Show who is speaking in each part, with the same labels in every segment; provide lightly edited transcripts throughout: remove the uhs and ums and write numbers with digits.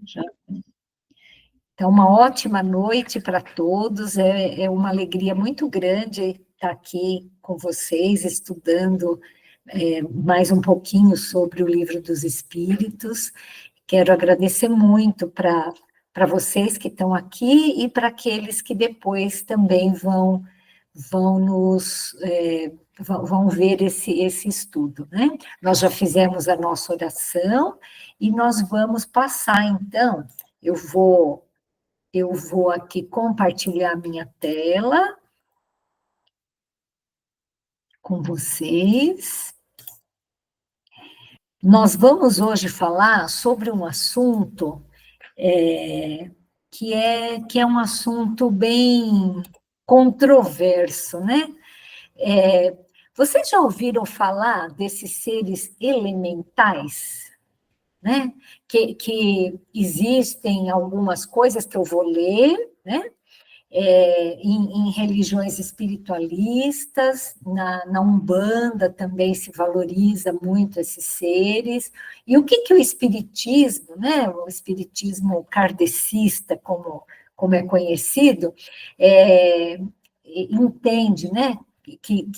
Speaker 1: Já. Então, uma ótima noite para todos, é uma alegria muito grande estar aqui com vocês, estudando mais um pouquinho sobre o Livro dos Espíritos. Quero agradecer muito para vocês que estão aqui e para aqueles que depois também vão ver esse estudo, né? Nós já fizemos a nossa oração e nós vamos passar, então, eu vou aqui compartilhar minha tela com vocês. Nós vamos hoje falar sobre um assunto que é um assunto bem controverso, né? Vocês já ouviram falar desses seres elementais, né? Que existem algumas coisas que eu vou ler, né? Em religiões espiritualistas, na Umbanda também se valoriza muito esses seres. E o que o Espiritismo, né, o Espiritismo kardecista, como é conhecido, entende, né?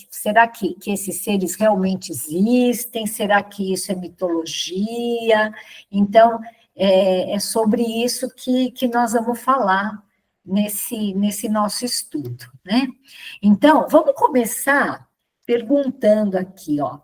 Speaker 1: Será que esses seres realmente existem? Será que isso é mitologia? Então, é sobre isso que nós vamos falar nesse nosso estudo, né? Então, vamos começar perguntando aqui, ó,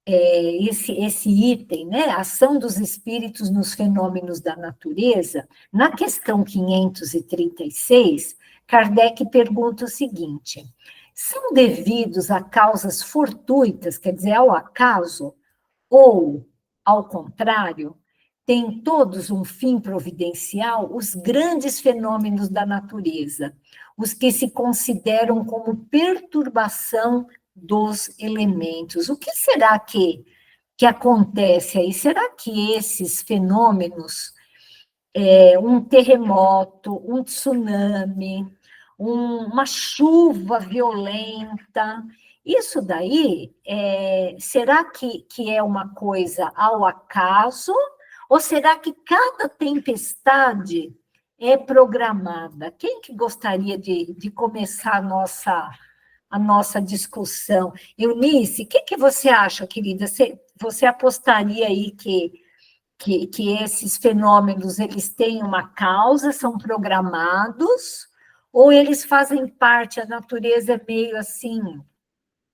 Speaker 1: esse item, né? Ação dos espíritos nos fenômenos da natureza. Na questão 536, Kardec pergunta o seguinte: são devidos a causas fortuitas, quer dizer, ao acaso, ou, ao contrário, têm todos um fim providencial os grandes fenômenos da natureza, os que se consideram como perturbação dos elementos. O que será que acontece aí? Será que esses fenômenos, um terremoto, um tsunami, uma chuva violenta, isso daí, será que é uma coisa ao acaso, ou será que cada tempestade é programada? Quem que gostaria de começar a nossa discussão? Eunice, o que você acha, querida? Você apostaria aí que esses fenômenos eles têm uma causa, são programados, ou eles fazem parte, a natureza é meio assim,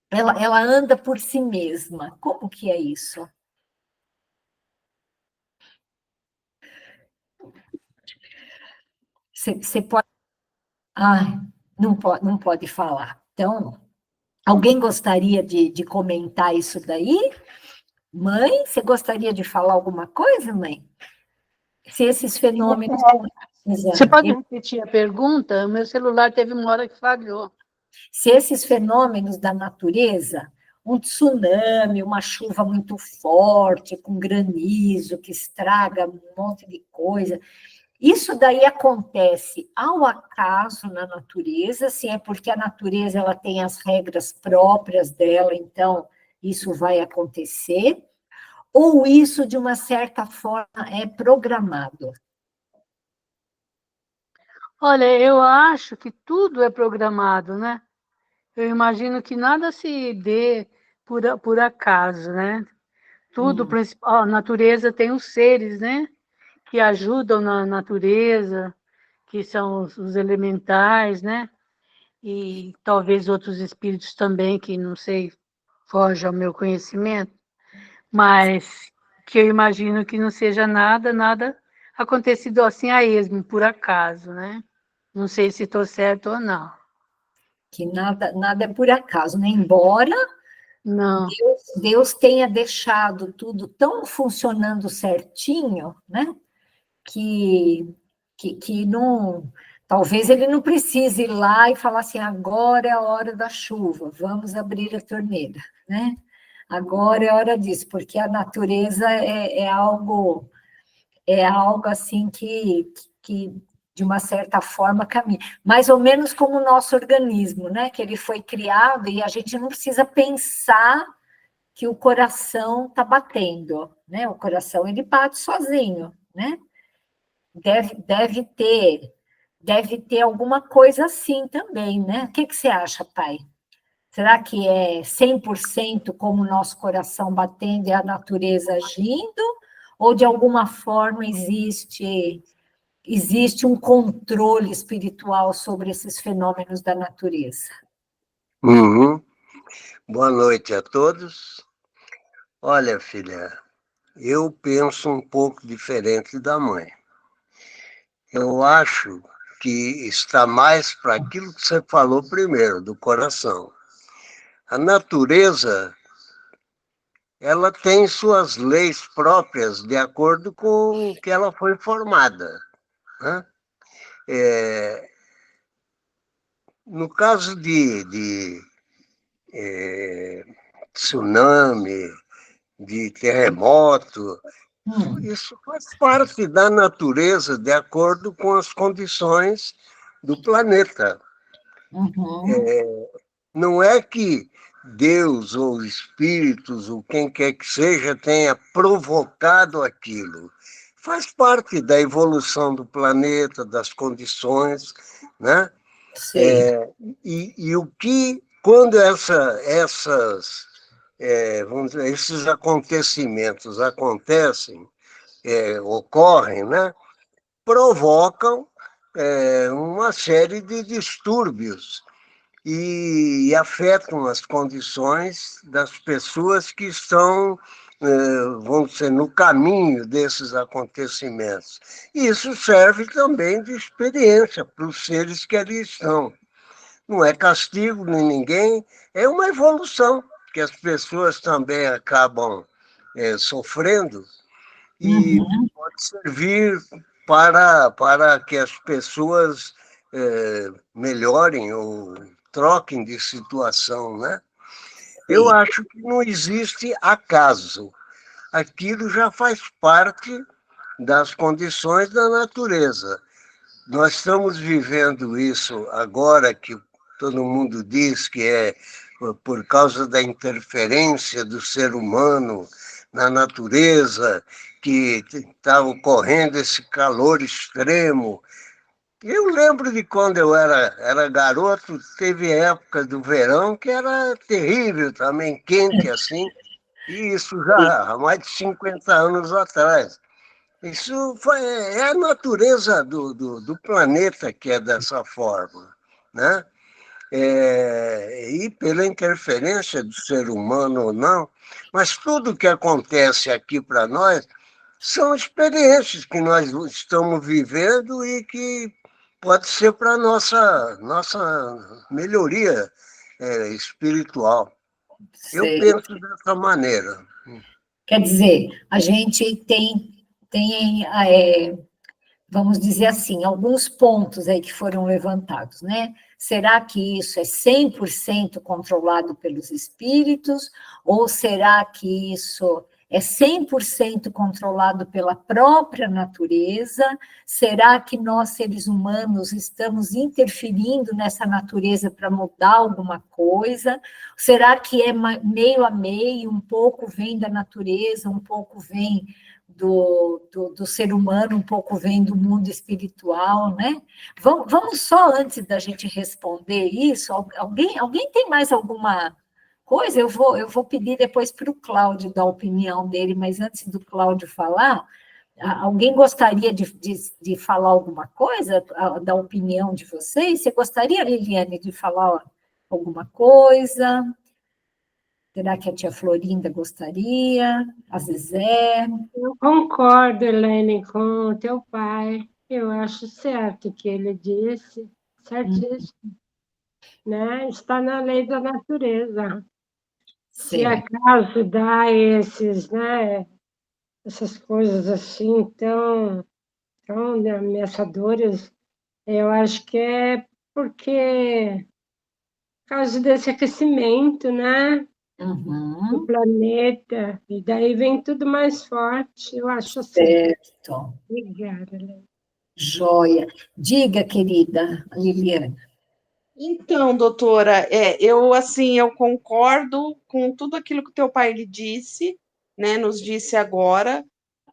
Speaker 1: ela anda por si mesma? Como que é isso? Você pode... Ah, não pode falar. Então, alguém gostaria de comentar isso daí? Mãe, você gostaria de falar alguma coisa, mãe? Se esses fenômenos...
Speaker 2: Você pode repetir a pergunta? O meu celular teve uma hora que falhou.
Speaker 1: Se esses fenômenos da natureza, um tsunami, uma chuva muito forte, com granizo, que estraga um monte de coisa, isso daí acontece ao acaso na natureza, se é porque a natureza ela tem as regras próprias dela, então isso vai acontecer, ou isso, de uma certa forma, é programado?
Speaker 2: Olha, eu acho que tudo é programado, né? Eu imagino que nada se dê por acaso, né? Tudo, a natureza tem os seres, né? Que ajudam na natureza, que são os elementais, né? E talvez outros espíritos também, que não sei, foge ao meu conhecimento, mas que eu imagino que não seja nada acontecido assim a esmo, por acaso, né? Não sei se estou certo ou não.
Speaker 1: Que nada é por acaso, né? Embora
Speaker 2: Não.
Speaker 1: Deus tenha deixado tudo tão funcionando certinho, né? Que não, talvez ele não precise ir lá e falar assim, agora é a hora da chuva, vamos abrir a torneira, né? Agora é a hora disso, porque a natureza é algo assim que de uma certa forma caminha, mais ou menos como o nosso organismo, né? Que ele foi criado e a gente não precisa pensar que o coração está batendo, né? O coração ele bate sozinho, né? deve ter alguma coisa assim também, né? O que você acha, pai? Será que é 100% como o nosso coração batendo e a natureza agindo? Ou, de alguma forma, existe um controle espiritual sobre esses fenômenos da natureza?
Speaker 3: Uhum. Boa noite a todos. Olha, filha, eu penso um pouco diferente da mãe. Eu acho que está mais para aquilo que você falou primeiro, do coração. A natureza, ela tem suas leis próprias de acordo com o que ela foi formada, né? No caso de tsunami, de terremoto, isso faz parte da natureza de acordo com as condições do planeta.
Speaker 1: Uhum.
Speaker 3: Não é que Deus ou espíritos ou quem quer que seja tenha provocado aquilo. Faz parte da evolução do planeta, das condições, né?
Speaker 1: Sei.
Speaker 3: E o que, quando vamos dizer, esses acontecimentos acontecem, ocorrem, né? Provocam uma série de distúrbios e afetam as condições das pessoas que estão, vamos dizer, no caminho desses acontecimentos. E isso serve também de experiência para os seres que ali estão. Não é castigo nem ninguém, é uma evolução que as pessoas também acabam sofrendo e
Speaker 1: Uhum.
Speaker 3: pode servir para que as pessoas melhorem ou troquem de situação, né? Eu
Speaker 1: Sei.
Speaker 3: acho que não existe acaso. Aquilo já faz parte das condições da natureza. Nós estamos vivendo isso agora, que todo mundo diz que é por causa da interferência do ser humano na natureza, que está ocorrendo esse calor extremo. Eu lembro de quando eu era garoto, teve época do verão que era terrível também, quente assim, e isso já há mais de 50 anos atrás. É a natureza do planeta que é dessa forma, né? E pela interferência do ser humano ou não, mas tudo que acontece aqui para nós são experiências que nós estamos vivendo e que pode ser para a nossa melhoria espiritual. Eu
Speaker 1: Sei.
Speaker 3: penso dessa maneira.
Speaker 1: Quer dizer, a gente tem vamos dizer assim, alguns pontos aí que foram levantados, né? Será que isso é 100% controlado pelos espíritos? Ou será que isso é 100% controlado pela própria natureza? Será que nós, seres humanos, estamos interferindo nessa natureza para mudar alguma coisa? Será que é meio a meio, um pouco vem da natureza, um pouco vem do ser humano, um pouco vem do mundo espiritual, né? Vamos só, antes da gente responder isso, alguém tem mais alguma coisa? Eu vou pedir depois para o Cláudio dar a opinião dele, mas antes do Cláudio falar, alguém gostaria de falar alguma coisa, da opinião de vocês? Você gostaria, Liliane, de falar alguma coisa? Será que a tia Florinda gostaria? A Zezé?
Speaker 4: Eu concordo, Helene, com o teu pai. Eu acho certo o que ele disse, certíssimo, né? Está na lei da natureza. Se
Speaker 1: Sim.
Speaker 4: acaso dá né, essas coisas assim tão ameaçadoras, eu acho que é por causa desse aquecimento, né? Do
Speaker 1: Uhum.
Speaker 4: planeta, e daí vem tudo mais forte, eu acho assim.
Speaker 1: Certo.
Speaker 4: Obrigada, Helene.
Speaker 1: Joia. Diga, querida Liliane.
Speaker 5: Então, doutora, eu concordo com tudo aquilo que o teu pai lhe disse, né, nos disse agora.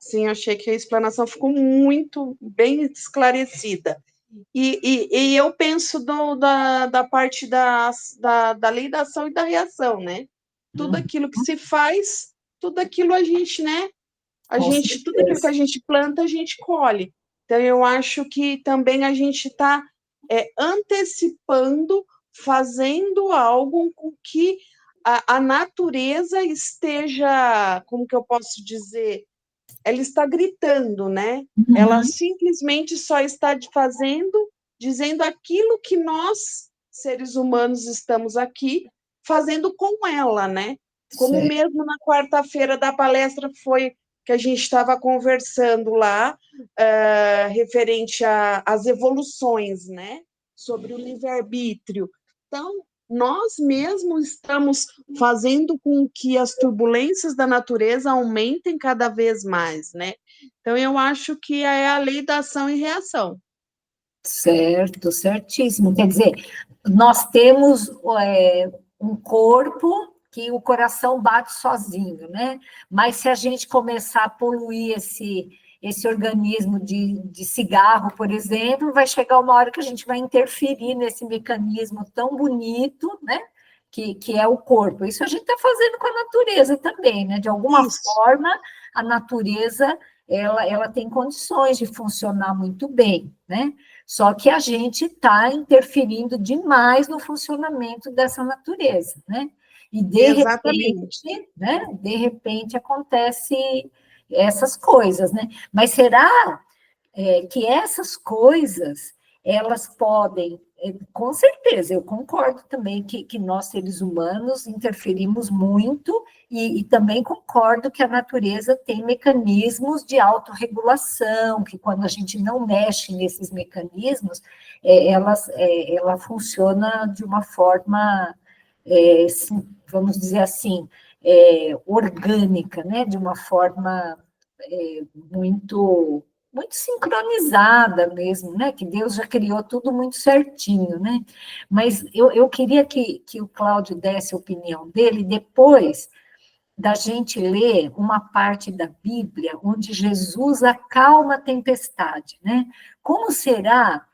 Speaker 5: Sim, eu achei que a explanação ficou muito bem esclarecida. E eu penso da parte da lei da ação e da reação, né? Tudo aquilo que se faz, tudo aquilo a gente, né? Tudo aquilo que a gente planta, a gente colhe. Então, eu acho que também a gente está antecipando, fazendo algo com que a natureza esteja, como que eu posso dizer? Ela está gritando, né? Ela simplesmente só está fazendo, dizendo aquilo que nós, seres humanos, estamos aqui fazendo com ela, né? Como mesmo na quarta-feira da palestra foi que a gente estava conversando lá, referente às evoluções, né? Sobre o livre-arbítrio. Então, nós mesmos estamos fazendo com que as turbulências da natureza aumentem cada vez mais, né? Então, eu acho que é a lei da ação e reação.
Speaker 1: Certo, certíssimo. Quer dizer, nós temos um corpo que o coração bate sozinho, né? Mas se a gente começar a poluir esse organismo de cigarro, por exemplo, vai chegar uma hora que a gente vai interferir nesse mecanismo tão bonito, né? Que é o corpo. Isso a gente está fazendo com a natureza também, né? De alguma forma, a natureza ela tem condições de funcionar muito bem, né? Só que a gente está interferindo demais no funcionamento dessa natureza, né? E de repente acontece essas coisas, né? Mas será que essas coisas elas podem, com certeza, eu concordo também que nós, seres humanos, interferimos muito, e também concordo que a natureza tem mecanismos de autorregulação, que quando a gente não mexe nesses mecanismos, ela funciona de uma forma, vamos dizer assim, orgânica, né? De uma forma muito sincronizada mesmo, né? Que Deus já criou tudo muito certinho, né? Mas eu queria que o Cláudio desse a opinião dele depois da gente ler uma parte da Bíblia onde Jesus acalma a tempestade, né? Como será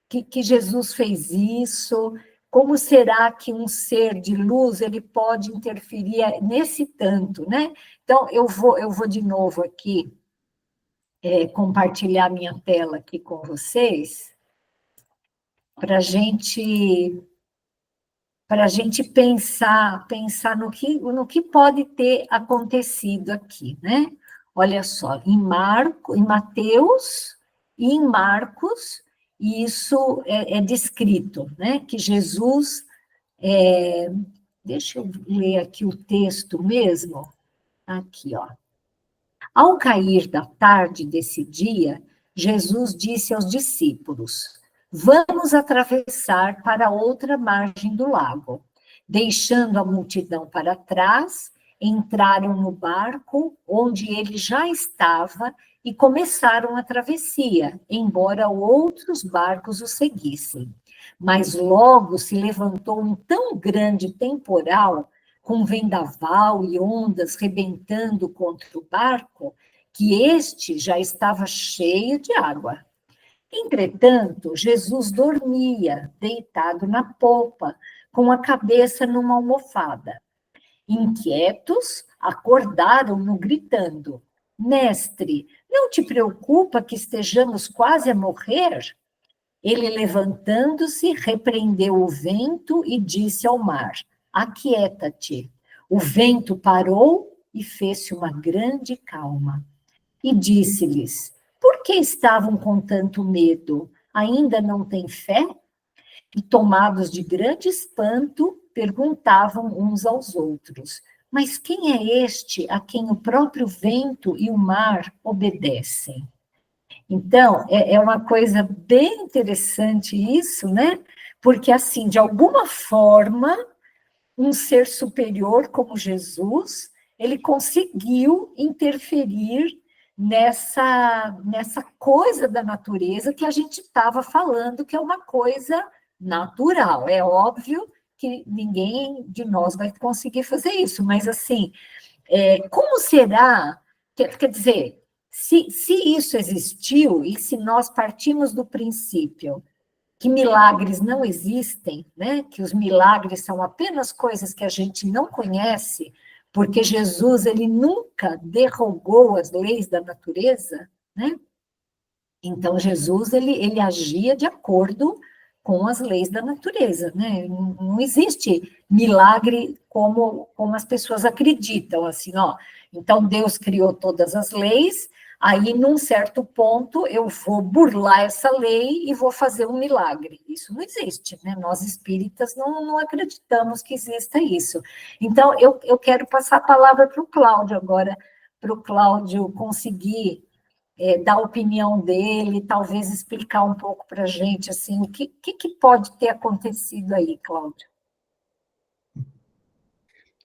Speaker 1: que Jesus fez isso? Como será que um ser de luz ele pode interferir nesse tanto, né? Então, eu vou de novo aqui compartilhar minha tela aqui com vocês, para a gente pensar no que pode ter acontecido aqui, né? Olha só, em Mateus e em Marcos, isso é descrito, né? Que Jesus, deixa eu ler aqui o texto mesmo, aqui, ó. Ao cair da tarde desse dia, Jesus disse aos discípulos: Vamos atravessar para outra margem do lago. Deixando a multidão para trás, entraram no barco onde ele já estava e começaram a travessia, embora outros barcos o seguissem. Mas logo se levantou um tão grande temporal, com vendaval e ondas rebentando contra o barco, que este já estava cheio de água. Entretanto, Jesus dormia, deitado na popa, com a cabeça numa almofada. Inquietos, acordaram-no gritando: Mestre, não te preocupa que estejamos quase a morrer? Ele, levantando-se, repreendeu o vento e disse ao mar: Aquieta-te. O vento parou e fez-se uma grande calma. E disse-lhes: Por que estavam com tanto medo? Ainda não têm fé? E, tomados de grande espanto, perguntavam uns aos outros: Mas quem é este a quem o próprio vento e o mar obedecem? Então, é uma coisa bem interessante isso, né? Porque, assim, de alguma forma, um ser superior como Jesus, ele conseguiu interferir nessa coisa da natureza que a gente estava falando, que é uma coisa natural. É óbvio que ninguém de nós vai conseguir fazer isso, mas, assim, como será? Quer dizer, Se isso existiu, e se nós partimos do princípio que milagres não existem, né? Que os milagres são apenas coisas que a gente não conhece, porque Jesus ele nunca derrogou as leis da natureza, né? Então Jesus ele agia de acordo com as leis da natureza, né? Não existe milagre como as pessoas acreditam, assim, ó. Então Deus criou todas as leis, aí num certo ponto eu vou burlar essa lei e vou fazer um milagre. Isso não existe, né? Nós espíritas não acreditamos que exista isso. Então eu quero passar a palavra para o Cláudio agora, para o Cláudio conseguir dar a opinião dele, talvez explicar um pouco para a gente, assim, o que pode ter acontecido aí, Cláudio?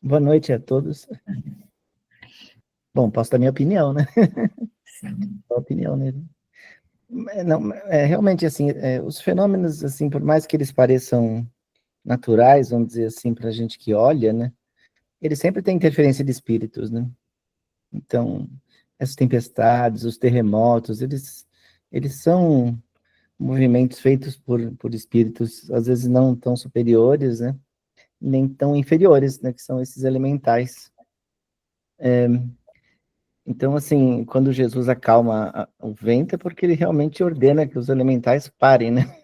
Speaker 6: Boa noite a todos. Bom, posso dar minha opinião, né?
Speaker 1: Sim.
Speaker 6: A opinião, né? Não, realmente, assim, os fenômenos, assim, por mais que eles pareçam naturais, vamos dizer assim, para a gente que olha, né? Eles sempre têm interferência de espíritos, né? Então, essas tempestades, os terremotos, eles são movimentos feitos por espíritos, às vezes não tão superiores, né? Nem tão inferiores, né? Que são esses elementais. Então, assim, quando Jesus acalma o vento, é porque ele realmente ordena que os elementais parem, né?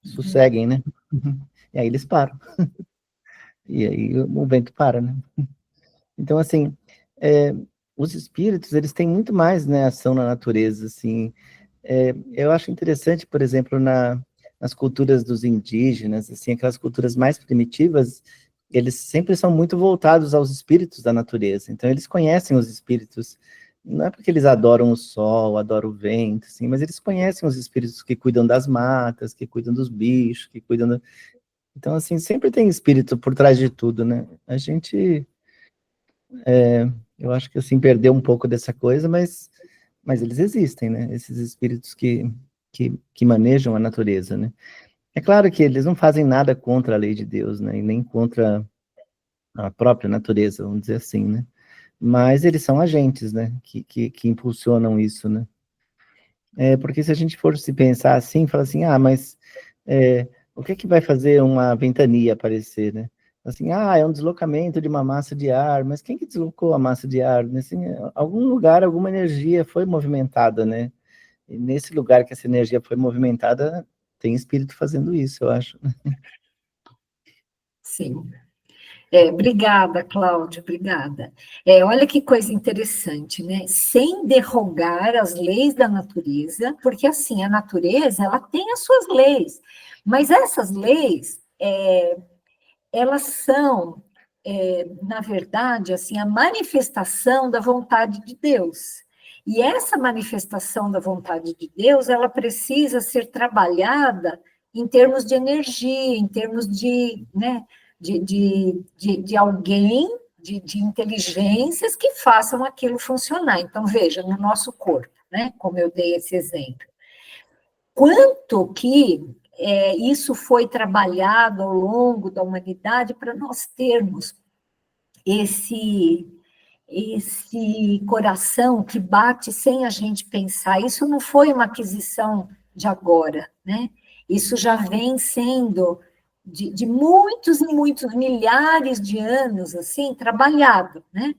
Speaker 6: Sosseguem, né? E aí eles param. E aí o vento para, né? Então, assim, os espíritos, eles têm muito mais, né, ação na natureza, assim. Eu acho interessante, por exemplo, nas culturas dos indígenas, assim, aquelas culturas mais primitivas, eles sempre são muito voltados aos espíritos da natureza. Então, eles conhecem os espíritos, não é porque eles adoram o sol, adoram o vento, assim, mas eles conhecem os espíritos que cuidam das matas, que cuidam dos bichos, que cuidam do... Então, assim, sempre tem espírito por trás de tudo, né? A gente, eu acho que, assim, perdeu um pouco dessa coisa, mas eles existem, né? Esses espíritos que manejam a natureza, né? É claro que eles não fazem nada contra a lei de Deus, né? E nem contra a própria natureza, vamos dizer assim, né? Mas eles são agentes, né? Que impulsionam isso, né? Porque se a gente for se pensar assim, fala assim, mas o que vai fazer uma ventania aparecer, né? Assim, é um deslocamento de uma massa de ar, mas quem que deslocou a massa de ar? Assim, algum lugar, alguma energia foi movimentada, né? E nesse lugar que essa energia foi movimentada, tem espírito fazendo isso, eu acho.
Speaker 1: Sim. Obrigada, Cláudia, obrigada. Olha que coisa interessante, né? Sem derrogar as leis da natureza, porque assim, a natureza, ela tem as suas leis, mas essas leis, elas são, na verdade, assim, a manifestação da vontade de Deus. E essa manifestação da vontade de Deus, ela precisa ser trabalhada em termos de energia, em termos de, né, de alguém, de inteligências que façam aquilo funcionar. Então, veja, no nosso corpo, né, como eu dei esse exemplo. Quanto que isso foi trabalhado ao longo da humanidade para nós termos esse coração que bate sem a gente pensar. Isso não foi uma aquisição de agora, né? Isso já vem sendo de muitos e muitos milhares de anos, assim, trabalhado, né?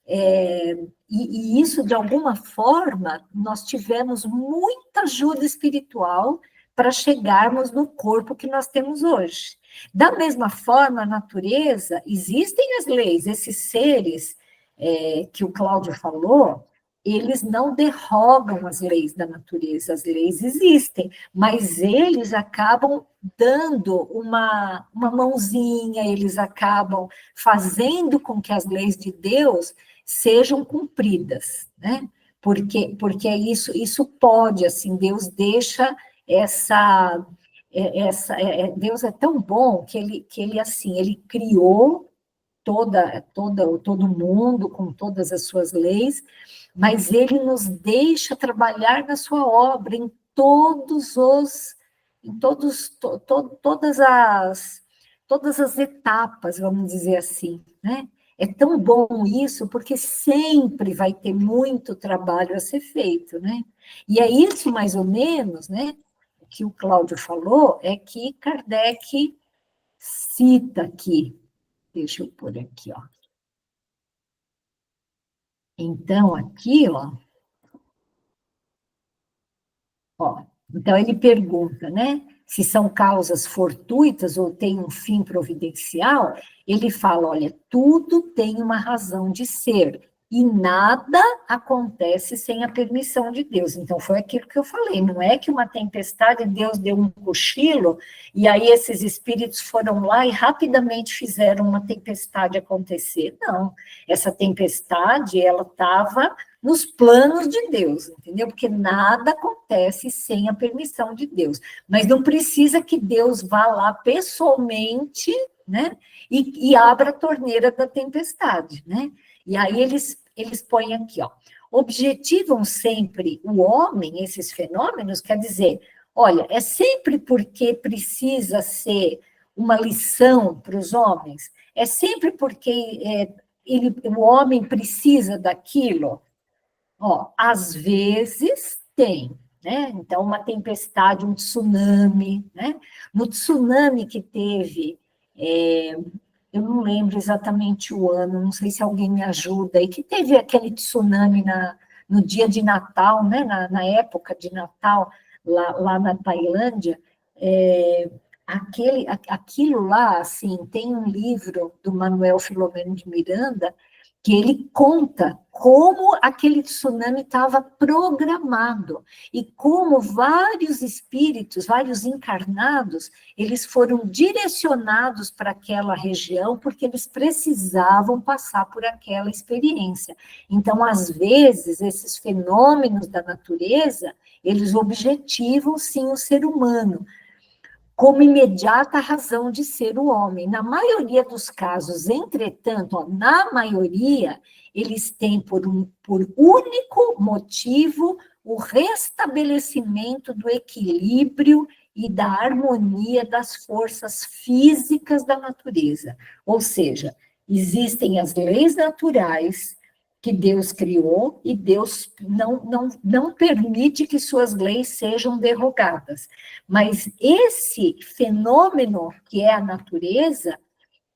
Speaker 1: E isso, de alguma forma, nós tivemos muita ajuda espiritual para chegarmos no corpo que nós temos hoje. Da mesma forma, a natureza, existem as leis, esses seres que o Cláudio falou, eles não derrogam as leis da natureza, as leis existem, mas eles acabam dando uma mãozinha, eles acabam fazendo com que as leis de Deus sejam cumpridas, né? Porque isso pode, assim, Deus deixa Deus é tão bom que ele assim, ele criou todo mundo com todas as suas leis, mas ele nos deixa trabalhar na sua obra em todas as etapas, vamos dizer assim, né? É tão bom isso, porque sempre vai ter muito trabalho a ser feito, né? E é isso, mais ou menos, né? O que o Cláudio falou é que Kardec cita aqui. Deixa eu pôr aqui, ó. Então, aqui, ó, então ele pergunta, né? Se são causas fortuitas ou tem um fim providencial, ele fala, olha, tudo tem uma razão de ser e nada acontece sem a permissão de Deus. Então, foi aquilo que eu falei, não é que uma tempestade, Deus deu um cochilo, e aí esses espíritos foram lá e rapidamente fizeram uma tempestade acontecer. Não, essa tempestade, ela estava nos planos de Deus, entendeu? Porque nada acontece sem a permissão de Deus. Mas não precisa que Deus vá lá pessoalmente, né? E abra a torneira da tempestade, né? E aí eles põem aqui, ó. Objetivam sempre o homem, esses fenômenos, quer dizer, olha, é sempre porque precisa ser uma lição para os homens, é sempre porque o homem precisa daquilo. Ó, às vezes tem, né? Então, uma tempestade, um tsunami, né? No tsunami que teve, eu não lembro exatamente o ano, não sei se alguém me ajuda, e que teve aquele tsunami no dia de Natal, né? Na época de Natal, lá na Tailândia, aquilo lá, assim, tem um livro do Manuel Filomeno de Miranda, que ele conta como aquele tsunami estava programado e como vários espíritos, vários encarnados, eles foram direcionados para aquela região porque eles precisavam passar por aquela experiência. Então, às vezes, esses fenômenos da natureza, eles objetivam, sim, o ser humano, como imediata razão de ser o homem. Na maioria dos casos, entretanto, na maioria, eles têm por único motivo o restabelecimento do equilíbrio e da harmonia das forças físicas da natureza. Ou seja, existem as leis naturais que Deus criou e Deus não permite que suas leis sejam derrogadas. Mas esse fenômeno que é a natureza,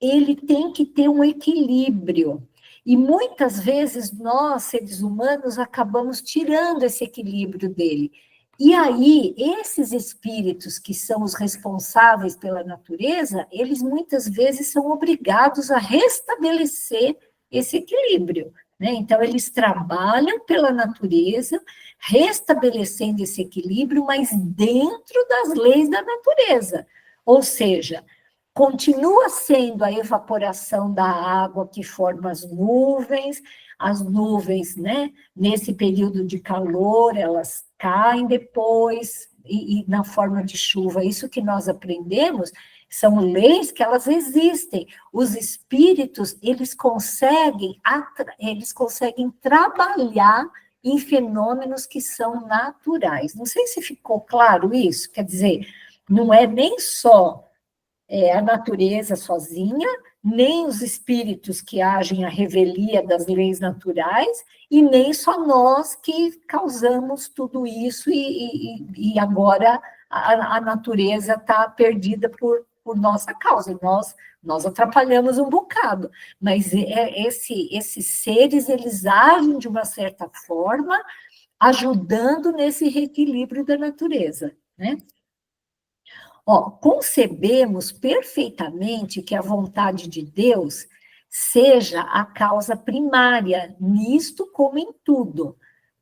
Speaker 1: ele tem que ter um equilíbrio. E muitas vezes nós, seres humanos, acabamos tirando esse equilíbrio dele. E aí, esses espíritos que são os responsáveis pela natureza, eles muitas vezes são obrigados a restabelecer esse equilíbrio. Então, eles trabalham pela natureza, restabelecendo esse equilíbrio, mas dentro das leis da natureza. Ou seja, continua sendo a evaporação da água que forma as nuvens, né, nesse período de calor, elas caem depois, e na forma de chuva. Isso que nós aprendemos são leis que elas existem. Os espíritos, eles conseguem trabalhar em fenômenos que são naturais. Não sei se ficou claro isso, quer dizer, não é nem só a natureza sozinha, nem os espíritos que agem à revelia das leis naturais, e nem só nós que causamos tudo isso, e agora a natureza está perdida por nossa causa, nós atrapalhamos um bocado, mas esses seres, eles agem de uma certa forma, ajudando nesse reequilíbrio da natureza, né? Concebemos perfeitamente que a vontade de Deus seja a causa primária, nisto como em tudo.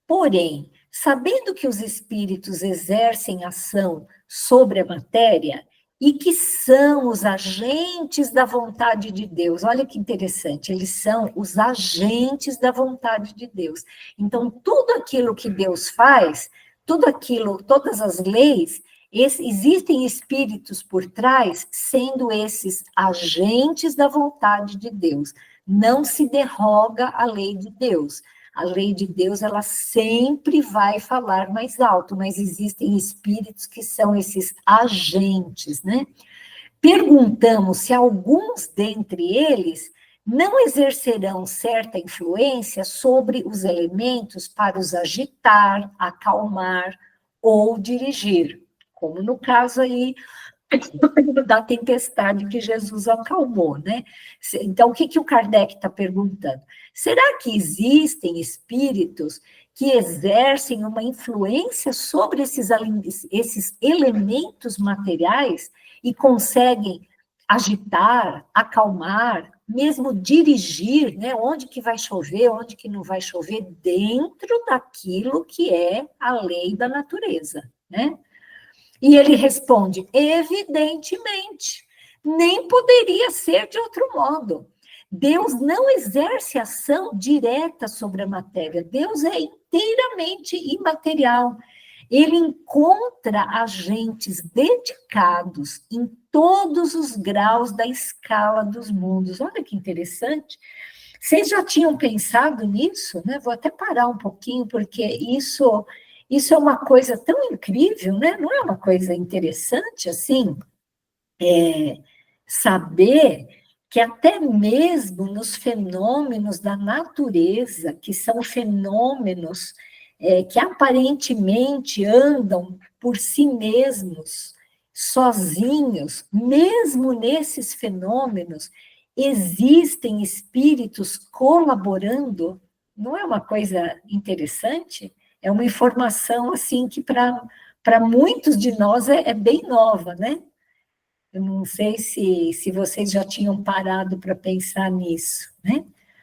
Speaker 1: Porém, sabendo que os espíritos exercem ação sobre a matéria e que são os agentes da vontade de Deus, olha que interessante, eles são os agentes da vontade de Deus. Então, tudo aquilo que Deus faz, todas as leis, existem espíritos por trás, sendo esses agentes da vontade de Deus. Não se derroga a lei de Deus. A lei de Deus, ela sempre vai falar mais alto, mas existem espíritos que são esses agentes, né? Perguntamos se alguns dentre eles não exercerão certa influência sobre os elementos para os agitar, acalmar ou dirigir, como no caso aí da tempestade que Jesus acalmou, né? Então, o que o Kardec está perguntando? Será que existem espíritos que exercem uma influência sobre esses elementos materiais e conseguem agitar, acalmar, mesmo dirigir, né? Onde que vai chover, onde que não vai chover, dentro daquilo que é a lei da natureza, né? E ele responde, evidentemente, nem poderia ser de outro modo. Deus não exerce ação direta sobre a matéria, Deus é inteiramente imaterial. Ele encontra agentes dedicados em todos os graus da escala dos mundos. Olha que interessante. Vocês já tinham pensado nisso, né? Vou até parar um pouquinho, porque isso é uma coisa tão incrível, né? Não é uma coisa interessante, assim, saber que até mesmo nos fenômenos da natureza, que são fenômenos que aparentemente andam por si mesmos, sozinhos, mesmo nesses fenômenos, existem espíritos colaborando. Não é uma coisa interessante? É uma informação, assim, que para muitos de nós é bem nova, né? Eu não sei se vocês já tinham parado para pensar nisso, né?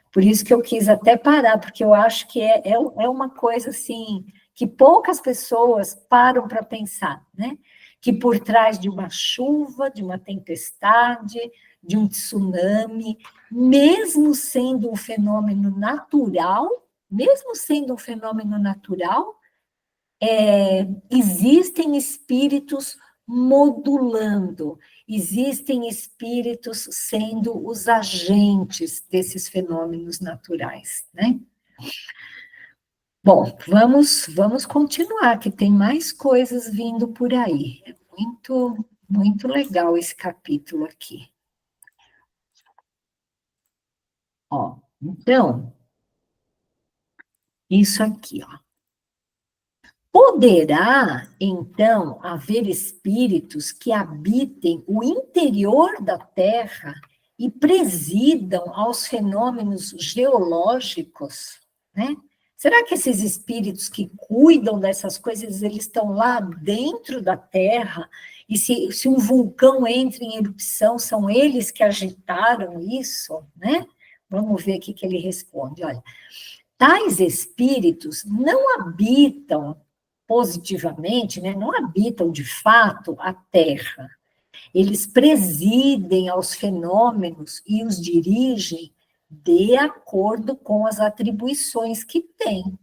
Speaker 1: Por isso que eu quis até parar, porque eu acho que é uma coisa, assim, que poucas pessoas param para pensar, né? Que por trás de uma chuva, de uma tempestade, de um tsunami, mesmo sendo um fenômeno natural, existem espíritos modulando, existem espíritos sendo os agentes desses fenômenos naturais, né? Bom, vamos continuar, que tem mais coisas vindo por aí. É muito, muito legal esse capítulo aqui. Ó, então, isso aqui, ó. Poderá, então, haver espíritos que habitem o interior da Terra e presidam aos fenômenos geológicos, né? Será que esses espíritos que cuidam dessas coisas, eles estão lá dentro da Terra? E se um vulcão entra em erupção, são eles que agitaram isso, né? Vamos ver o que ele responde. Olha, tais espíritos não habitam positivamente, né, não habitam de fato a Terra. Eles presidem aos fenômenos e os dirigem de acordo com as atribuições que têm.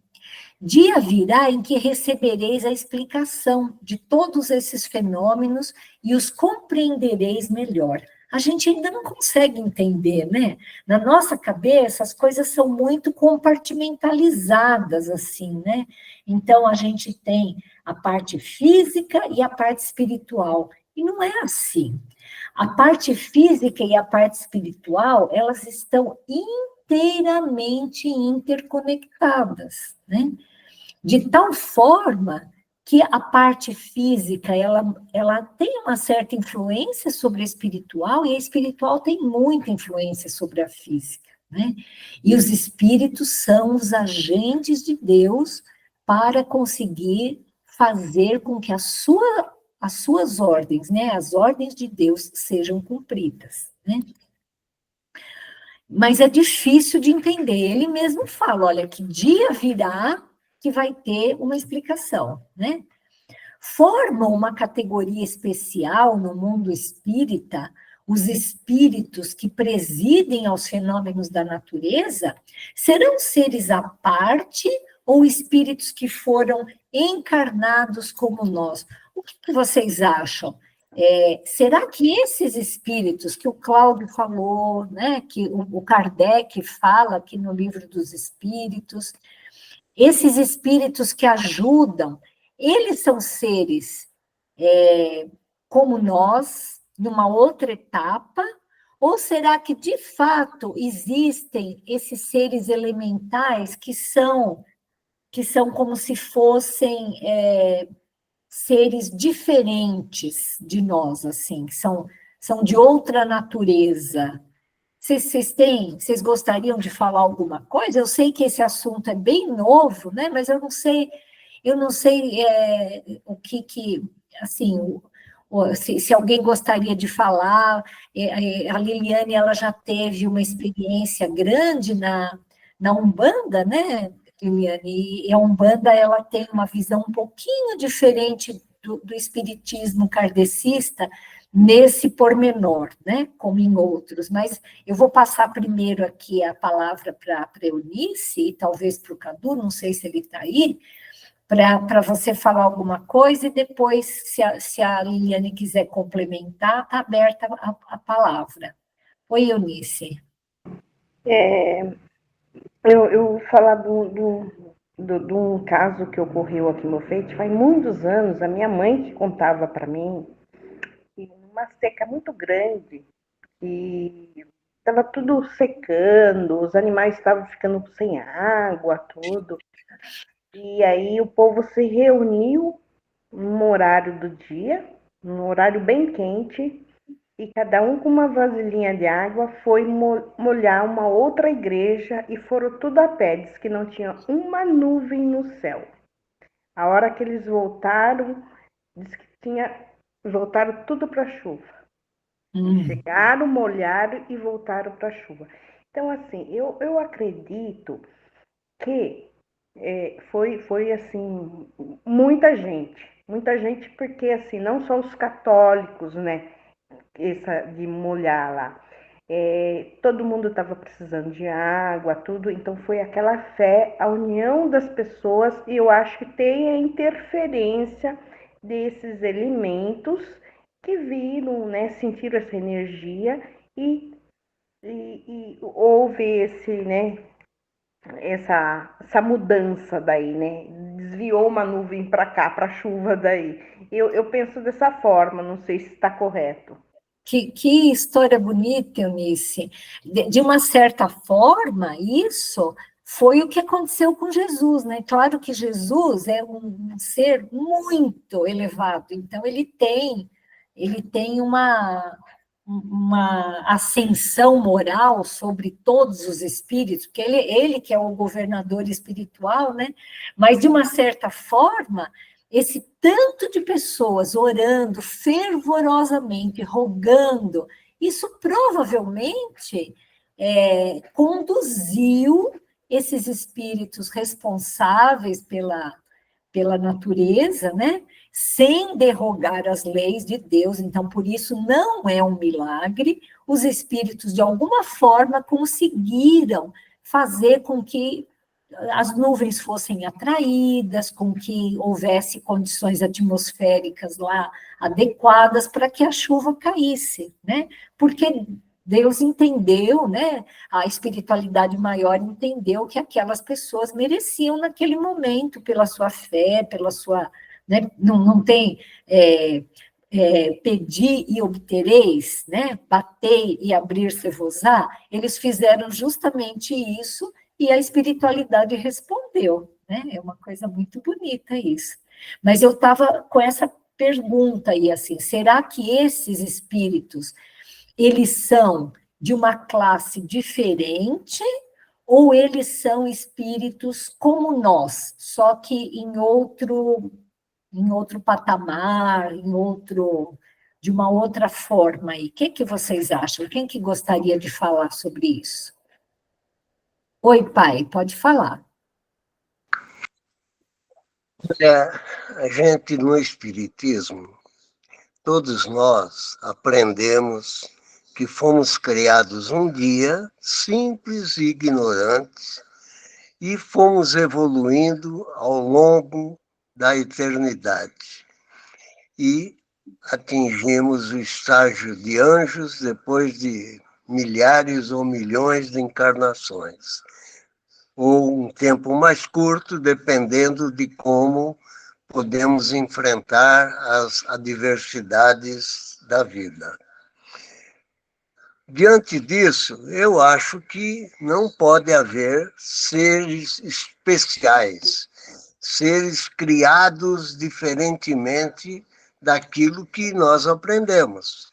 Speaker 1: Dia virá em que recebereis a explicação de todos esses fenômenos e os compreendereis melhor. A gente ainda não consegue entender, né? Na nossa cabeça, as coisas são muito compartimentalizadas, assim, né? Então, a gente tem a parte física e a parte espiritual. E não é assim. A parte física e a parte espiritual, elas estão inteiramente interconectadas, né? De tal forma que a parte física, ela tem uma certa influência sobre a espiritual, e a espiritual tem muita influência sobre a física, né? E os espíritos são os agentes de Deus para conseguir fazer com que as suas ordens, né, as ordens de Deus sejam cumpridas, né? Mas é difícil de entender. Ele mesmo fala, olha, que dia virá que vai ter uma explicação, né? Formam uma categoria especial no mundo espírita os espíritos que presidem aos fenômenos da natureza? Serão seres à parte ou espíritos que foram encarnados como nós? O que vocês acham? Será que esses espíritos que o Cláudio falou, né, que o Kardec fala aqui no Livro dos Espíritos, esses espíritos que ajudam, eles são seres como nós, numa outra etapa, Ou será que, de fato, existem esses seres elementais que são como se fossem seres diferentes de nós, assim, são de outra natureza? Vocês gostariam de falar alguma coisa? Eu sei que esse assunto é bem novo, né? Mas eu não sei o que assim, se alguém gostaria de falar. A Liliane, ela já teve uma experiência grande na Umbanda, né, Liliane? E a Umbanda, ela tem uma visão um pouquinho diferente do espiritismo kardecista, nesse pormenor, né, como em outros. Mas eu vou passar primeiro aqui a palavra para a Eunice, e talvez para o Cadu, não sei se ele está aí, para você falar alguma coisa, e depois, se a Liliane quiser complementar, está aberta a palavra. Oi, Eunice.
Speaker 7: Eu vou falar de um caso que ocorreu aqui no Feite faz muitos anos. A minha mãe que contava para mim que numa seca muito grande, e estava tudo secando, os animais estavam ficando sem água, tudo. E aí o povo se reuniu num horário do dia, num horário bem quente, e cada um com uma vasilhinha de água foi molhar uma outra igreja, e foram tudo a pé, diz que não tinha uma nuvem no céu. A hora que eles voltaram, diz que voltaram tudo para a chuva. Chegaram, molharam e voltaram para a chuva. Então, assim, eu acredito que foi assim, muita gente, porque assim, não só os católicos, né, essa de molhar lá, todo mundo estava precisando de água, tudo, então foi aquela fé, a união das pessoas, e eu acho que tem a interferência desses elementos que viram, né, sentiram essa energia e houve essa mudança daí, né? Desviou uma nuvem para cá, para a chuva daí. Eu penso dessa forma, não sei se está correto.
Speaker 1: Que história bonita, Eunice. De uma certa forma, isso foi o que aconteceu com Jesus, né? Claro que Jesus é um ser muito elevado, então ele tem uma ascensão moral sobre todos os espíritos, porque ele que é o governador espiritual, né? Mas, de uma certa forma, esse tanto de pessoas orando fervorosamente, rogando, isso provavelmente conduziu esses espíritos responsáveis pela natureza, né? Sem derrogar as leis de Deus. Então, por isso, não é um milagre. Os espíritos, de alguma forma, conseguiram fazer com que as nuvens fossem atraídas, com que houvesse condições atmosféricas lá adequadas para que a chuva caísse, né? Porque Deus entendeu, né? A espiritualidade maior entendeu que aquelas pessoas mereciam naquele momento, pela sua fé, pela sua, né? Não tem pedir e obtereis, né? Bater e abrir-se-vos-á. Eles fizeram justamente isso, e a espiritualidade respondeu, né? É uma coisa muito bonita isso. Mas eu estava com essa pergunta aí, assim, será que esses espíritos, eles são de uma classe diferente, ou eles são espíritos como nós, só que em outro patamar, de uma outra forma aí? O que vocês acham? Quem que gostaria de falar sobre isso? Oi, pai, pode falar.
Speaker 3: A gente, no Espiritismo, todos nós aprendemos que fomos criados um dia, simples e ignorantes, e fomos evoluindo ao longo da eternidade. E atingimos o estágio de anjos depois de milhares ou milhões de encarnações, ou um tempo mais curto, dependendo de como podemos enfrentar as adversidades da vida. diante disso, eu acho que não pode haver seres especiais, seres criados diferentemente daquilo que nós aprendemos.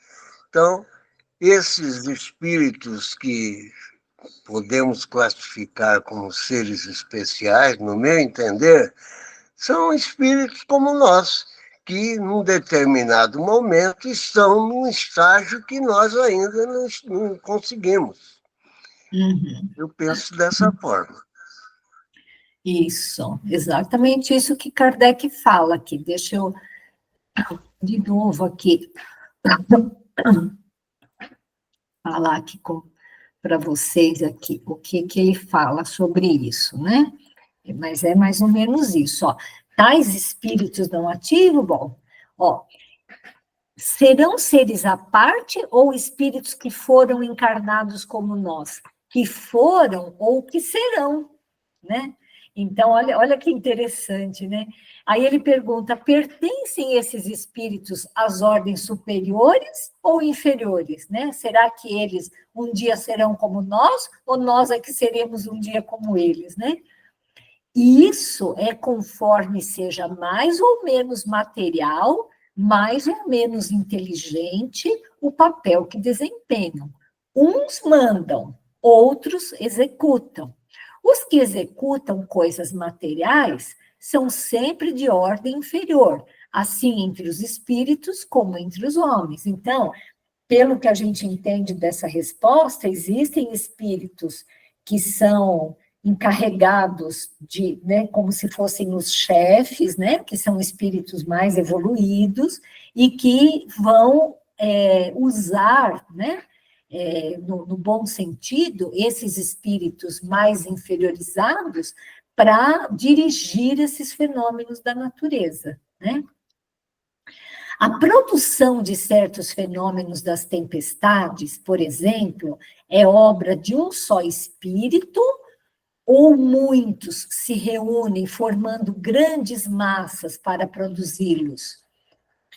Speaker 3: Então, esses espíritos que podemos classificar como seres especiais, no meu entender, são espíritos como nós, que, num determinado momento, estão num estágio que nós ainda não conseguimos. Eu penso dessa forma.
Speaker 1: Isso, exatamente isso que Kardec fala aqui. Deixa eu, de novo aqui, falar aqui para vocês aqui, o que ele fala sobre isso, né? Mas é mais ou menos isso, ó. Tais espíritos não ativos, bom, ó, serão seres à parte ou espíritos que foram encarnados como nós? Que foram ou que serão, né? Então, olha que interessante, né? Aí ele pergunta, pertencem esses espíritos às ordens superiores ou inferiores, né? Será que eles um dia serão como nós, ou nós é que seremos um dia como eles, né? E isso é conforme seja mais ou menos material, mais ou menos inteligente o papel que desempenham. Uns mandam, outros executam. Os que executam coisas materiais são sempre de ordem inferior, assim entre os espíritos como entre os homens. Então, pelo que a gente entende dessa resposta, existem espíritos que são encarregados de, né, como se fossem os chefes, né, que são espíritos mais evoluídos e que vão usar, né, no bom sentido, esses espíritos mais inferiorizados para dirigir esses fenômenos da natureza, né? A produção de certos fenômenos das tempestades, por exemplo, é obra de um só espírito ou muitos se reúnem formando grandes massas para produzi-los.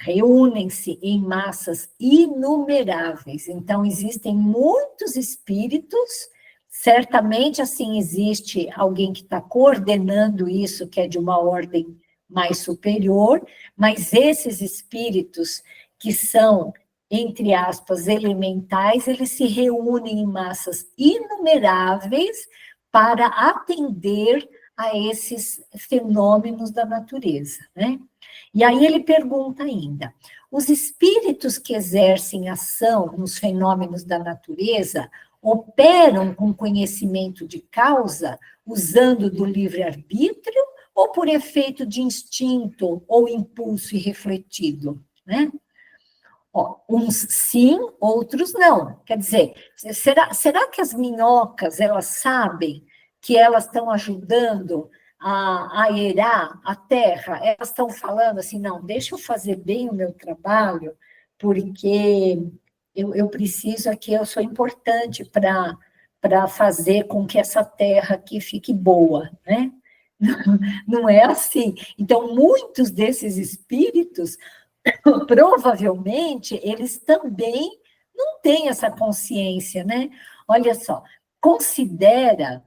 Speaker 1: Reúnem-se em massas inumeráveis. Então, existem muitos espíritos, certamente, assim, existe alguém que está coordenando isso, que é de uma ordem mais superior, mas esses espíritos que são, entre aspas, elementais, eles se reúnem em massas inumeráveis para atender a esses fenômenos da natureza, né? E aí ele pergunta ainda, os espíritos que exercem ação nos fenômenos da natureza operam com conhecimento de causa, usando do livre-arbítrio, ou por efeito de instinto ou impulso irrefletido, né? Ó, uns sim, outros não. Quer dizer, será que as minhocas, elas sabem que elas estão ajudando a aerar a terra? Elas estão falando assim, não, deixa eu fazer bem o meu trabalho, porque eu preciso aqui, eu sou importante para fazer com que essa terra aqui fique boa, né? Não é assim. Então, muitos desses espíritos, provavelmente, eles também não têm essa consciência, né? Olha só, considera,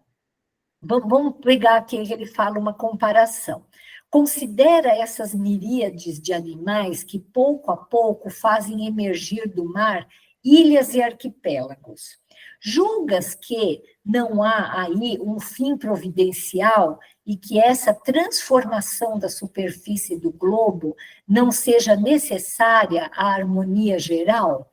Speaker 1: vamos pegar aqui, ele fala uma comparação. Considera essas miríades de animais que, pouco a pouco, fazem emergir do mar ilhas e arquipélagos. Julgas que não há aí um fim providencial e que essa transformação da superfície do globo não seja necessária à harmonia geral?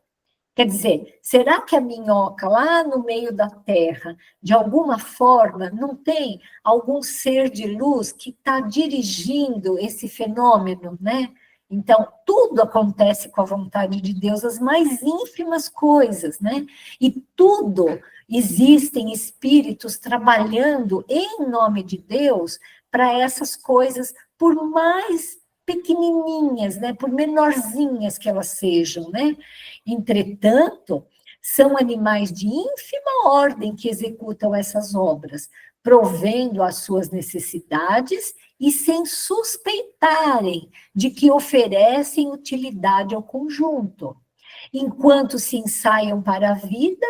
Speaker 1: Quer dizer, será que a minhoca lá no meio da terra, de alguma forma, não tem algum ser de luz que está dirigindo esse fenômeno, né? Então, tudo acontece com a vontade de Deus, as mais ínfimas coisas, né? E tudo, existem espíritos trabalhando em nome de Deus para essas coisas, por mais pequenininhas, né? Por menorzinhas que elas sejam, né? Entretanto, são animais de ínfima ordem que executam essas obras, provendo as suas necessidades e sem suspeitarem de que oferecem utilidade ao conjunto. enquanto se ensaiam para a vida,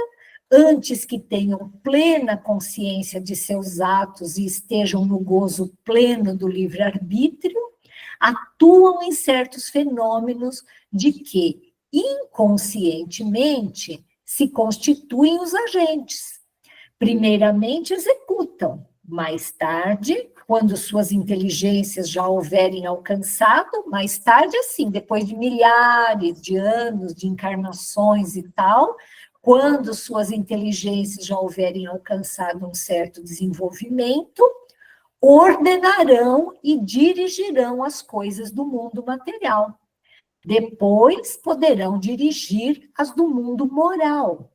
Speaker 1: antes que tenham plena consciência de seus atos e estejam no gozo pleno do livre-arbítrio, atuam em certos fenômenos de que, inconscientemente, se constituem os agentes. Primeiramente executam, mais tarde, quando suas inteligências já houverem alcançado, mais tarde, assim, depois de milhares de anos de encarnações e tal, quando suas inteligências já houverem alcançado um certo desenvolvimento, ordenarão e dirigirão as coisas do mundo material. Depois poderão dirigir as do mundo moral.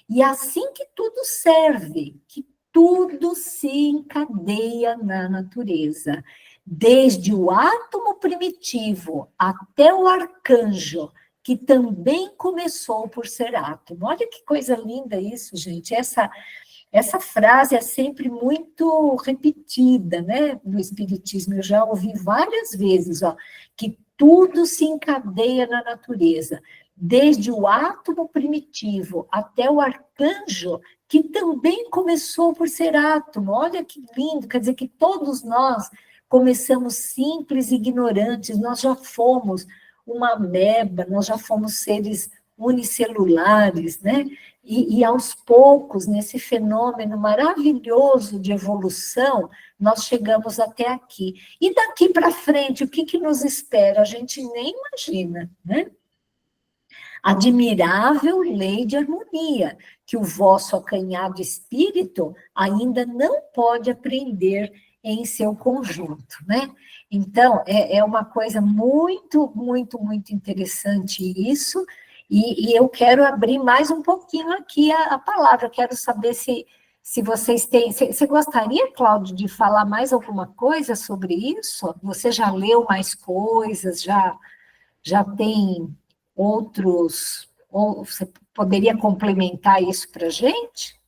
Speaker 1: E assim que tudo serve, que tudo se encadeia na natureza, desde o átomo primitivo até o arcanjo, que também começou por ser átomo. Olha que coisa linda isso, gente. Essa frase é sempre muito repetida, né, no Espiritismo. Eu já ouvi várias vezes, ó, que tudo se encadeia na natureza, desde o átomo primitivo até o arcanjo, que também começou por ser átomo. Olha que lindo, quer dizer que todos nós começamos simples e ignorantes, nós já fomos uma ameba, nós já fomos seres unicelulares, né? E aos poucos, nesse fenômeno maravilhoso de evolução, nós chegamos até aqui. E daqui para frente, o que nos espera? A gente nem imagina, né? Admirável lei de harmonia, que o vosso acanhado espírito ainda não pode aprender em seu conjunto, né? Então, é uma coisa muito, muito, muito interessante isso, e eu quero abrir mais um pouquinho aqui a palavra, quero saber se vocês têm... Você gostaria, Cláudio, de falar mais alguma coisa sobre isso? Você já leu mais coisas, já tem outros... Ou você poderia complementar isso para a gente?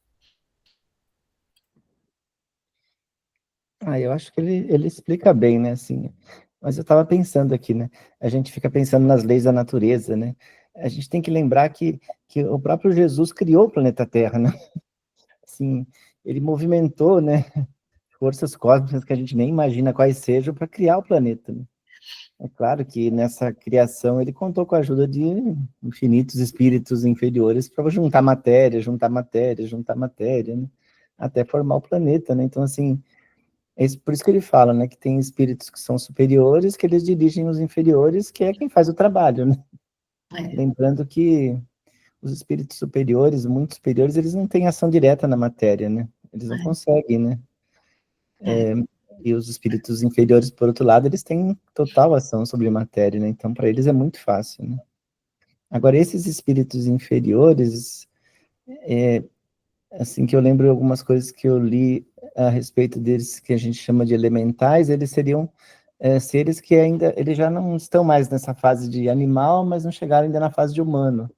Speaker 6: Eu acho que ele explica bem, né, assim, mas eu estava pensando aqui, né, a gente fica pensando nas leis da natureza, né, a gente tem que lembrar que o próprio Jesus criou o planeta Terra, né, assim, ele movimentou, né, forças cósmicas que a gente nem imagina quais sejam para criar o planeta, né. É claro que nessa criação ele contou com a ajuda de infinitos espíritos inferiores para juntar matéria, juntar matéria, juntar matéria, né, até formar o planeta, né, então, assim, por isso que ele fala, né, que tem espíritos que são superiores, que eles dirigem os inferiores, que é quem faz o trabalho, né? Lembrando que os espíritos superiores, muito superiores, eles não têm ação direta na matéria, né? Eles não conseguem, né? E os espíritos inferiores, por outro lado, eles têm total ação sobre a matéria, né? Então, para eles é muito fácil, né? Agora, esses espíritos inferiores, assim, que eu lembro algumas coisas que eu li a respeito deles, que a gente chama de elementais, eles seriam seres que ainda, eles já não estão mais nessa fase de animal, mas não chegaram ainda na fase de humano.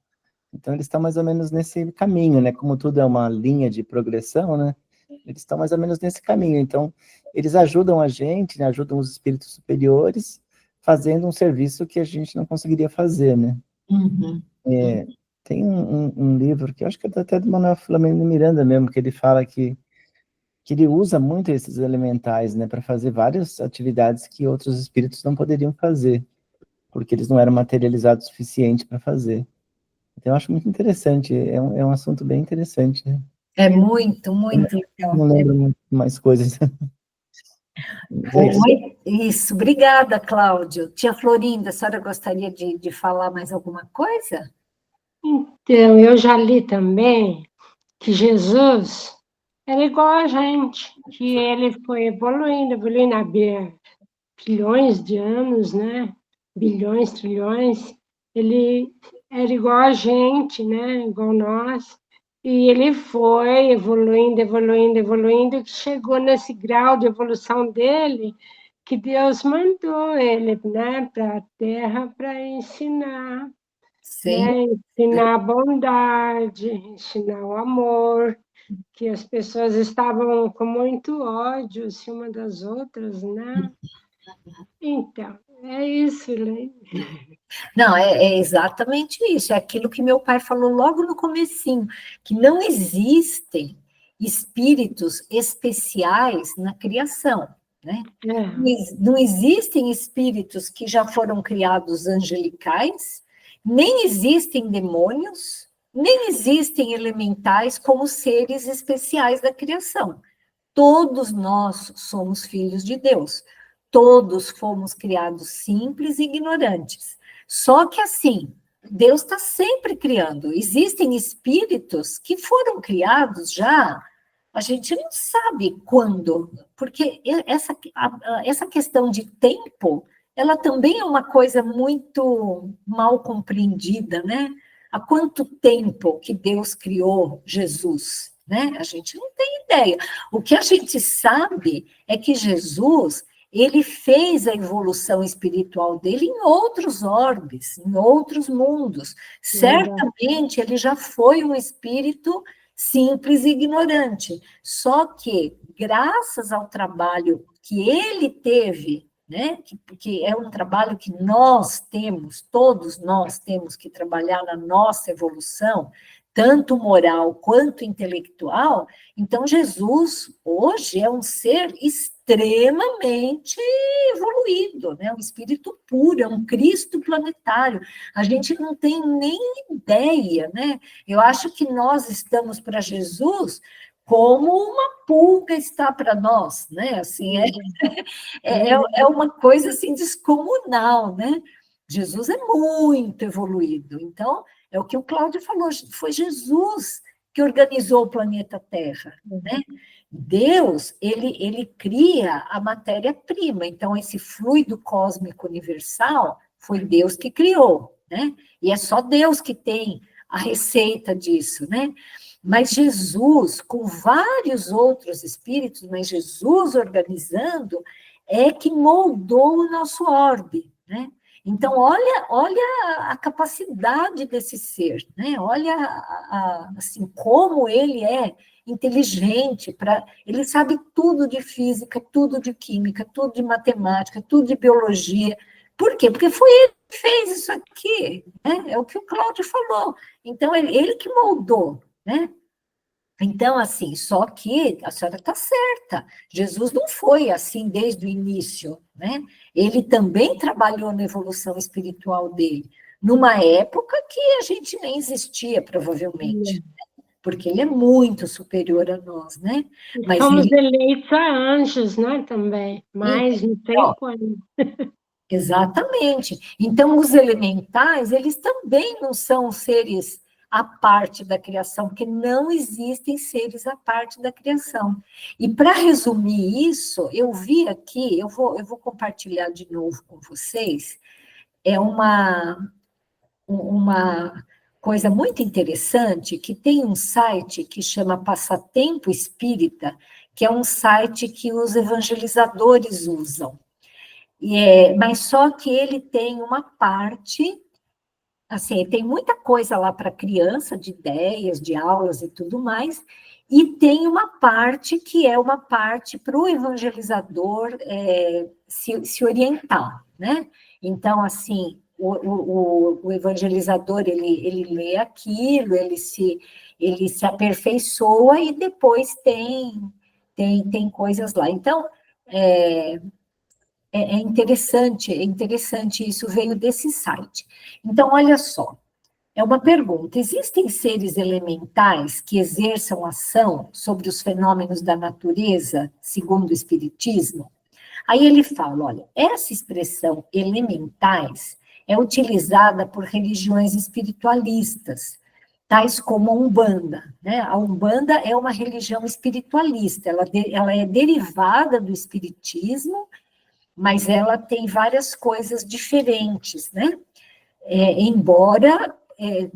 Speaker 6: Então, eles estão mais ou menos nesse caminho, né? Como tudo é uma linha de progressão, né? Eles estão mais ou menos nesse caminho. Então, eles ajudam a gente, né? Ajudam os espíritos superiores, fazendo um serviço que a gente não conseguiria fazer, né?
Speaker 1: Uhum.
Speaker 6: Tem um livro que eu acho que é até do Manuel Filomeno Miranda mesmo, que ele fala que ele usa muito esses elementais, né, para fazer várias atividades que outros espíritos não poderiam fazer, porque eles não eram materializados o suficiente para fazer. Então, eu acho muito interessante, é um assunto bem interessante, né?
Speaker 1: É muito, muito legal.
Speaker 6: Não lembro muito mais coisas.
Speaker 1: Isso, obrigada, Cláudio. Tia Florinda, a senhora gostaria de falar mais alguma coisa?
Speaker 4: Então, eu já li também que Jesus era igual a gente, que ele foi evoluindo há bilhões de anos, né? Bilhões, trilhões. Ele era igual a gente, né? Igual nós. E ele foi evoluindo, evoluindo, evoluindo, que chegou nesse grau de evolução dele, que Deus mandou ele, né, para a Terra para ensinar, né, ensinar a bondade, ensinar o amor, que as pessoas estavam com muito ódio uma das outras, né? Então, É isso, Elaine.
Speaker 1: Não, é exatamente isso, é aquilo que meu pai falou logo no comecinho, que não existem espíritos especiais na criação, né? Não existem espíritos que já foram criados angelicais, nem existem demônios, nem existem elementais como seres especiais da criação. Todos nós somos filhos de Deus, todos fomos criados simples e ignorantes. Só que assim, Deus está sempre criando. Existem espíritos que foram criados já, a gente não sabe quando, porque essa questão de tempo, ela também é uma coisa muito mal compreendida, né? Há quanto tempo que Deus criou Jesus, né? A gente não tem ideia. O que a gente sabe é que Jesus, ele fez a evolução espiritual dele em outros orbes, em outros mundos. Certamente ele já foi um espírito simples e ignorante. Só que, graças ao trabalho que ele teve, né, que é um trabalho que nós temos, todos nós temos que trabalhar na nossa evolução, tanto moral quanto intelectual, então Jesus hoje é um ser extremamente evoluído, né? Um espírito puro, é um Cristo planetário. A gente não tem nem ideia, né? Eu acho que nós estamos para Jesus como uma pulga está para nós, né? Assim, é uma coisa assim descomunal, né? Jesus é muito evoluído. Então, é o que o Cláudio falou, foi Jesus que organizou o planeta Terra, né? Deus, ele cria a matéria-prima, então esse fluido cósmico universal foi Deus que criou, né? E é só Deus que tem a receita disso, né? Mas Jesus, com vários outros espíritos, mas Jesus organizando, é que moldou o nosso orbe, né? Então, olha a capacidade desse ser, né? Olha assim, como ele é inteligente, ele sabe tudo de física, tudo de química, tudo de matemática, tudo de biologia. Por quê? Porque foi ele que fez isso aqui, né? É o que o Cláudio falou. Então, ele que moldou, né? Então, assim, só que a senhora está certa, Jesus não foi assim desde o início, né? Ele também trabalhou na evolução espiritual dele, numa época que a gente nem existia, provavelmente, porque ele é muito superior a nós, né?
Speaker 4: Mas somos eleitos a anjos, né, também, mas não tem como.
Speaker 1: Exatamente. Então, os elementais, eles também não são seres à parte da criação, porque não existem seres à parte da criação. E para resumir isso, eu vi aqui, eu vou compartilhar de novo com vocês, é uma coisa muito interessante, que tem um site que chama Passatempo Espírita, que é um site que os evangelizadores usam. Mas só que ele tem uma parte, assim, tem muita coisa lá para criança, de ideias, de aulas e tudo mais, e tem uma parte que é uma parte para o evangelizador se orientar, né? Então, assim, o evangelizador, ele lê aquilo, ele se aperfeiçoa e depois tem coisas lá. Então, é interessante, isso veio desse site. Então, olha só, é uma pergunta: existem seres elementais que exerçam ação sobre os fenômenos da natureza, segundo o Espiritismo? Aí ele fala, olha, essa expressão elementais é utilizada por religiões espiritualistas, tais como a Umbanda, né? A Umbanda é uma religião espiritualista, ela é derivada do Espiritismo, mas ela tem várias coisas diferentes, né? Embora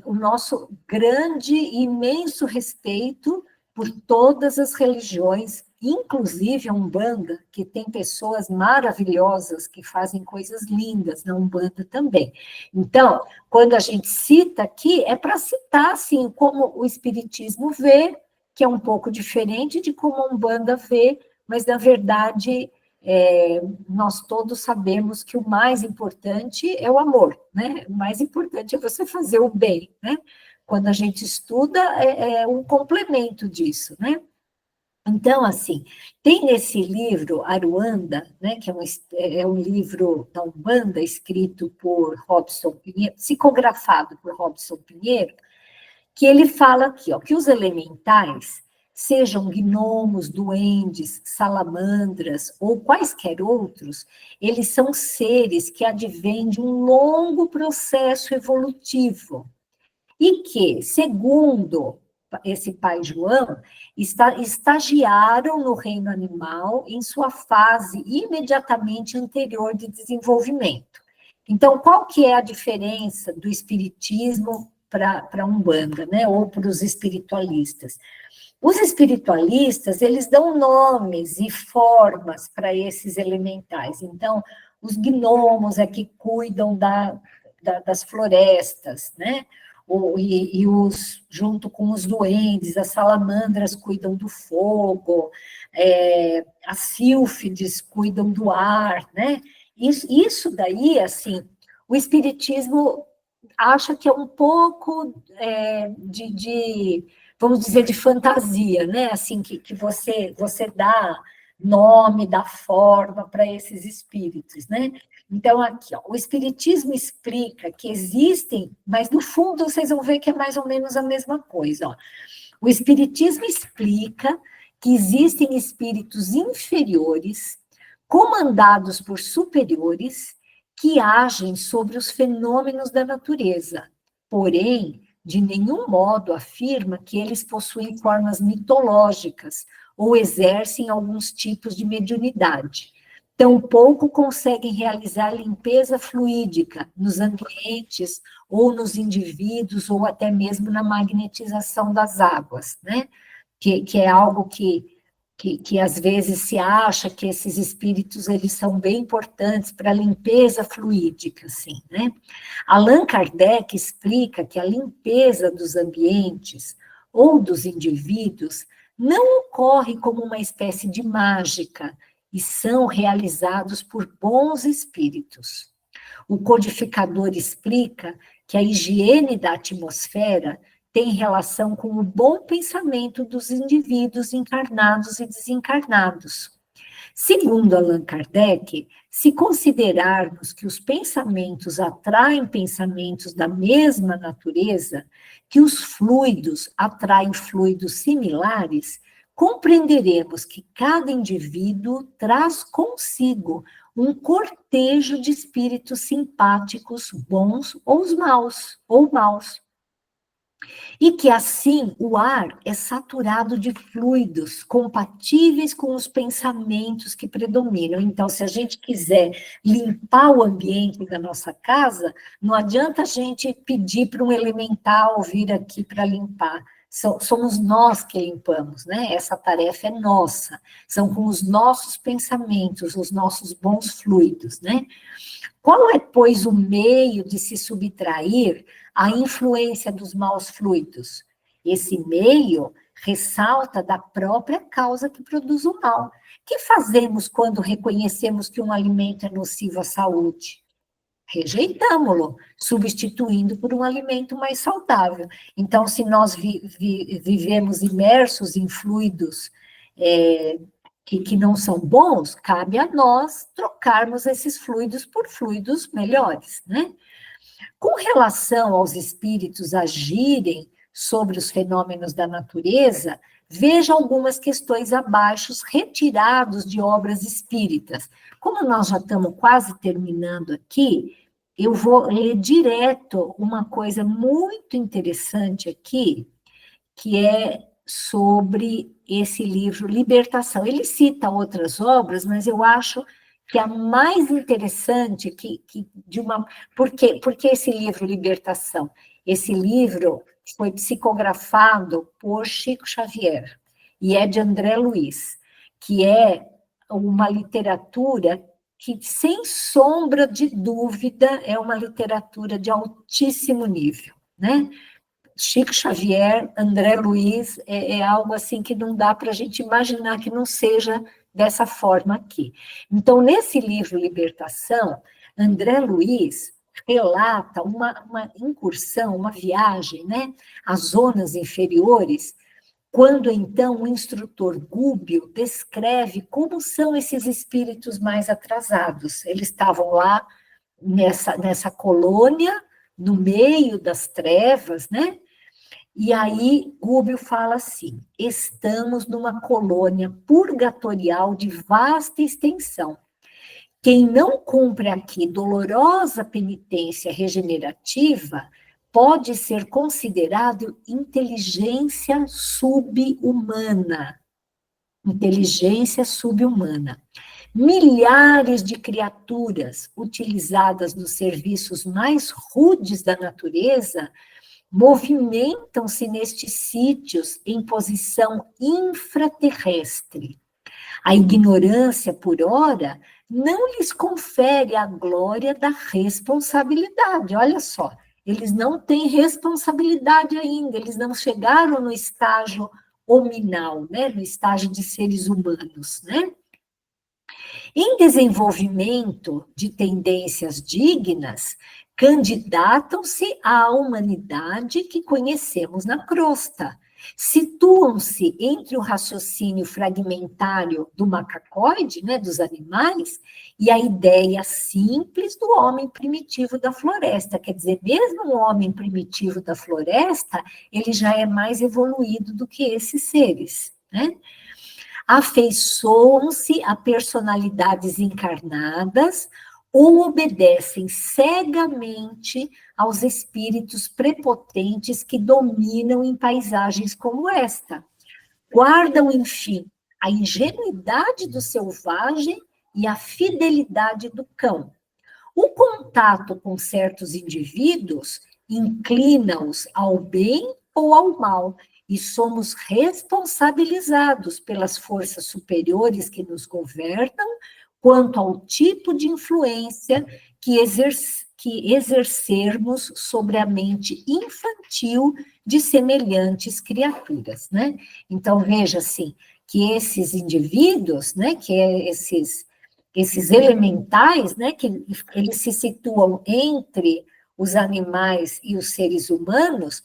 Speaker 1: o nosso grande e imenso respeito por todas as religiões, inclusive a Umbanda, que tem pessoas maravilhosas que fazem coisas lindas na Umbanda também. Então, quando a gente cita aqui, é para citar, assim, como o Espiritismo vê, que é um pouco diferente de como a Umbanda vê, mas, na verdade, nós todos sabemos que o mais importante é o amor, né? O mais importante é você fazer o bem, né? Quando a gente estuda, é um complemento disso, né? Então, assim, tem nesse livro, Aruanda, né, que é um livro da Umbanda, escrito por Robson Pinheiro, psicografado por Robson Pinheiro, que ele fala aqui, ó, que os elementais, sejam gnomos, duendes, salamandras ou quaisquer outros, eles são seres que advêm de um longo processo evolutivo e que, segundo esse pai João, estagiaram no reino animal em sua fase imediatamente anterior de desenvolvimento. Então, qual que é a diferença do espiritismo para a Umbanda, né, ou para os espiritualistas? Os espiritualistas, eles dão nomes e formas para esses elementais. Então, os gnomos é que cuidam das florestas, né? Junto com os duendes, as salamandras cuidam do fogo, as sílfides cuidam do ar, né? Isso daí, assim, o espiritismo acha que é um pouco vamos dizer, de fantasia, né? Assim, que você dá nome, dá forma para esses espíritos, né? Então, aqui, ó, o espiritismo explica que existem, mas no fundo vocês vão ver que é mais ou menos a mesma coisa, ó. O espiritismo explica que existem espíritos inferiores, comandados por superiores, que agem sobre os fenômenos da natureza, porém, de nenhum modo afirma que eles possuem formas mitológicas ou exercem alguns tipos de mediunidade. Tampouco conseguem realizar limpeza fluídica nos ambientes ou nos indivíduos ou até mesmo na magnetização das águas, né? Que é algo que às vezes se acha que esses espíritos eles são bem importantes para a limpeza fluídica, assim, né? Allan Kardec explica que a limpeza dos ambientes ou dos indivíduos não ocorre como uma espécie de mágica e são realizados por bons espíritos. O codificador explica que a higiene da atmosfera tem relação com o bom pensamento dos indivíduos encarnados e desencarnados. Segundo Allan Kardec, se considerarmos que os pensamentos atraem pensamentos da mesma natureza, que os fluidos atraem fluidos similares, compreenderemos que cada indivíduo traz consigo um cortejo de espíritos simpáticos, bons ou maus. E que, assim, o ar é saturado de fluidos compatíveis com os pensamentos que predominam. Então, se a gente quiser limpar o ambiente da nossa casa, não adianta a gente pedir para um elemental vir aqui para limpar. Somos nós que limpamos, né? Essa tarefa é nossa. São com os nossos pensamentos, os nossos bons fluidos, né? Qual é, pois, o meio de se subtrair à influência dos maus fluidos? Esse meio ressalta da própria causa que produz o mal. O que fazemos quando reconhecemos que um alimento é nocivo à saúde? Rejeitamo-lo, substituindo por um alimento mais saudável. Então, se nós vivemos imersos em fluidos que não são bons, cabe a nós trocarmos esses fluidos por fluidos melhores, né? Com relação aos espíritos agirem sobre os fenômenos da natureza, veja algumas questões abaixo, retirados de obras espíritas. Como nós já estamos quase terminando aqui, eu vou ler direto uma coisa muito interessante aqui, que é sobre esse livro Libertação. Ele cita outras obras, mas eu acho que a mais interessante Por que esse livro Libertação? Esse livro foi psicografado por Chico Xavier e é de André Luiz, que é uma literatura que, sem sombra de dúvida, é uma literatura de altíssimo nível, né? Chico Xavier, André Luiz, é algo assim que não dá para a gente imaginar que não seja dessa forma aqui. Então, nesse livro Libertação, André Luiz relata uma incursão, uma viagem, né, às zonas inferiores, quando então o instrutor Gúbio descreve como são esses espíritos mais atrasados. Eles estavam lá nessa colônia, no meio das trevas, né? E aí Gúbio fala assim: estamos numa colônia purgatorial de vasta extensão. Quem não cumpre aqui dolorosa penitência regenerativa pode ser considerado inteligência subhumana. Inteligência subhumana. Milhares de criaturas utilizadas nos serviços mais rudes da natureza movimentam-se nestes sítios em posição infraterrestre. A ignorância, por ora, não lhes confere a glória da responsabilidade. Olha só, eles não têm responsabilidade ainda, eles não chegaram no estágio hominal, né, no estágio de seres humanos, né? Em desenvolvimento de tendências dignas, candidatam-se à humanidade que conhecemos na crosta. Situam-se entre o raciocínio fragmentário do macacoide, né, dos animais, e a ideia simples do homem primitivo da floresta. Quer dizer, mesmo o homem primitivo da floresta, ele já é mais evoluído do que esses seres, né? Afeiçoam-se a personalidades encarnadas ou obedecem cegamente aos espíritos prepotentes que dominam em paisagens como esta. Guardam, enfim, a ingenuidade do selvagem e a fidelidade do cão. O contato com certos indivíduos inclina-os ao bem ou ao mal, e somos responsabilizados pelas forças superiores que nos governam quanto ao tipo de influência que exercermos sobre a mente infantil de semelhantes criaturas, né? Então, veja assim, que esses indivíduos, né, que esses elementais, né, que eles se situam entre os animais e os seres humanos,